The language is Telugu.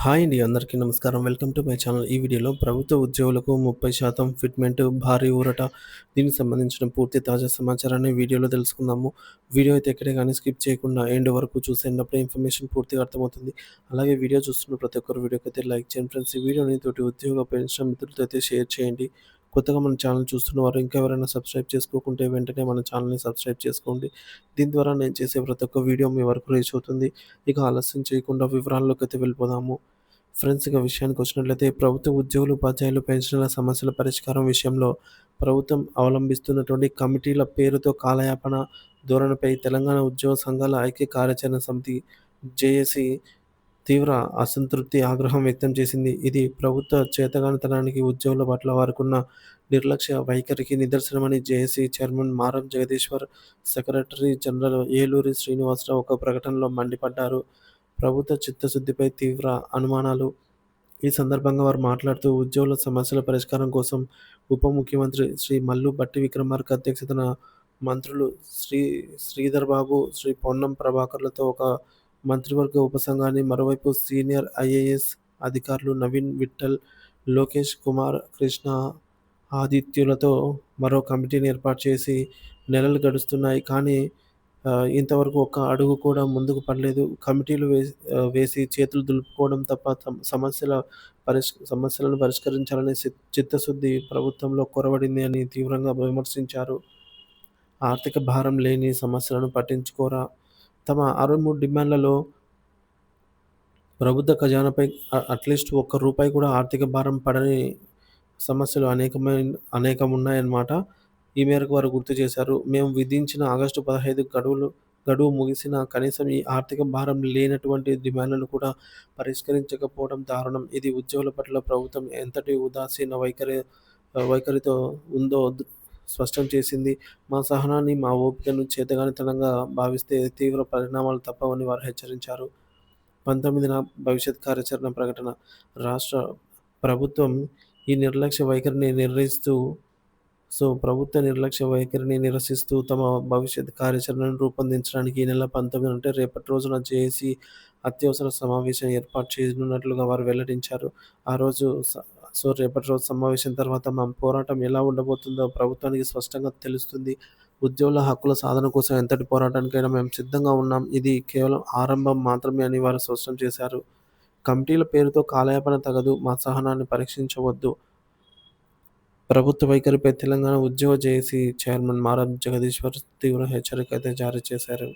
హాయ్ అండి. అందరికీ నమస్కారం. Welcome to my channel. ఈ వీడియోలో ప్రభుత్వ ఉద్యోగులకు 30% ఫిట్‌మెంట్ భారీ ఊరట. దీనికి సంబంధించిన పూర్తి తాజా సమాచారాన్ని వీడియోలో తెలుసుకుందాము. వీడియో అయితే ఎక్కడే గాని స్కిప్ చేయకుండా ఎండ్ వరకు చూసేయండప్పుడే ఇన్ఫర్మేషన్ పూర్తిగా అర్థమవుతుంది. అలాగే వీడియో చూస్తున్న ప్రతి ఒక్కరు వీడియోకైతే లైక్ చేయండి ఫ్రెండ్స్. ఈ వీడియోని తోటి ఉద్యోగ పెన్షన్ మిత్రులతో అయితే షేర్ చేయండి. కొత్తగా మన ఛానల్ చూస్తున్నవారు ఇంకా ఎవరైనా సబ్స్క్రైబ్ చేసుకోకుంటే వెంటనే మన ఛానల్‌ని సబ్స్క్రైబ్ చేసుకోండి. దీని ద్వారా నేను చేసే ప్రతి ఒక్క వీడియో మీ వరకు రీచ్ అవుతుంది. ఇక ఆలస్యం చేయకుండా వివరాల్లోకైతే వెళ్ళిపోదాము. ఫ్రెండ్స్ ఇక విషయానికొచ్చినట్లయితే ప్రభుత్వ ఉద్యోగులు, ఉపాధ్యాయులు పెన్షన్ల సమస్యల పరిష్కారం విషయంలో ప్రభుత్వం అవలంబిస్తున్నటువంటి కమిటీల పేరుతో కాలయాపన ధోరణిపై తెలంగాణ ఉద్యోగ సంఘాల ఐక్య కార్యాచరణ సమితి జేఏసీ తీవ్ర అసంతృప్తి, ఆగ్రహం వ్యక్తం చేసింది. ఇది ప్రభుత్వ చేతగానితనానికి, ఉద్యోగుల పట్ల వారికున్న నిర్లక్ష్య వైఖరికి నిదర్శనమని జేఏసీ చైర్మన్ మారం జగదీశ్వర్, సెక్రటరీ జనరల్ ఏలూరి శ్రీనివాసరావు ఒక ప్రకటనలో మండిపడ్డారు. ప్రభుత్వ చిత్తశుద్ధిపై తీవ్ర అనుమానాలు. ఈ సందర్భంగా వారు మాట్లాడుతూ ఉద్యోగుల సమస్యల పరిష్కారం కోసం ఉప ముఖ్యమంత్రి శ్రీ మల్లు భట్టి విక్రమార్క అధ్యక్షతన మంత్రులు శ్రీధర్ బాబు, శ్రీ పొన్నం ప్రభాకర్లతో ఒక మంత్రివర్గ ఉపసంఘాన్ని, మరోవైపు సీనియర్ ఐఏఎస్ అధికారులు నవీన్ విఠల్, లోకేష్ కుమార్, కృష్ణ ఆదిత్యులతో మరో కమిటీని ఏర్పాటు చేసి నెలలు గడుస్తున్నాయి. కానీ ఇంతవరకు ఒక్క అడుగు కూడా ముందుకు పడలేదు. కమిటీలు వేసి చేతులు దులుపుకోవడం తప్ప సమస్యలను పరిష్కరించాలనే చిత్తశుద్ధి ప్రభుత్వంలో కొరవడింది అని తీవ్రంగా విమర్శించారు. ఆర్థిక భారం లేని సమస్యలను పట్టించుకోరా? తమ 63 డిమాండ్లలో ప్రభుత్వ ఖజానాపై అట్‌లీస్ట్ ఒక్క రూపాయి కూడా ఆర్థిక భారం పడని సమస్యలు అనేకమున్నాయన్నమాట. ఈ మేరకు వారు గుర్తు చేశారు. మేము విధించిన ఆగస్టు 15 గడువు ముగిసినా కనీసం ఈ ఆర్థిక భారం లేనటువంటి డిమాండ్లను కూడా పరిష్కరించకపోవడం దారుణం. ఇది ఉద్యోగుల పట్ల ప్రభుత్వం ఎంతటి ఉదాసీన వైఖరితో ఉందో స్పష్టం చేసింది. మా సహనాన్ని, మా ఓపికను చేతగానితనంగా భావిస్తే తీవ్ర పరిణామాలు తప్పవని వారు హెచ్చరించారు. 19న భవిష్యత్ కార్యాచరణ ప్రకటన. రాష్ట్ర ప్రభుత్వం ఈ నిర్లక్ష్య వైఖరిని నిరసిస్తూ తమ భవిష్యత్ కార్యాచరణను రూపొందించడానికి ఈ నెల 19 అంటే రేపటి రోజున జేఏసీ అత్యవసర సమావేశం ఏర్పాటు చేయనున్నట్లుగా వారు వెల్లడించారు. ఆ రోజు రేపటి రోజు సమావేశం తర్వాత మా పోరాటం ఎలా ఉండబోతుందో ప్రభుత్వానికి స్పష్టంగా తెలుస్తుంది. ఉద్యోగుల హక్కుల సాధన కోసం ఎంతటి పోరాటానికైనా మేము సిద్ధంగా ఉన్నాం. ఇది కేవలం ఆరంభం మాత్రమే అని వారు స్పష్టం చేశారు. కమిటీల పేరుతో కాలయాపన తగదు. మా సహనాన్ని పరీక్షించవద్దు. ప్రభుత్వ వైఖరిపై తెలంగాణ ఉద్యోగ జేఏసీ చైర్మన్ మారం జగదీశ్వర్ తీవ్ర హెచ్చరిక అయితే జారీ చేశారు.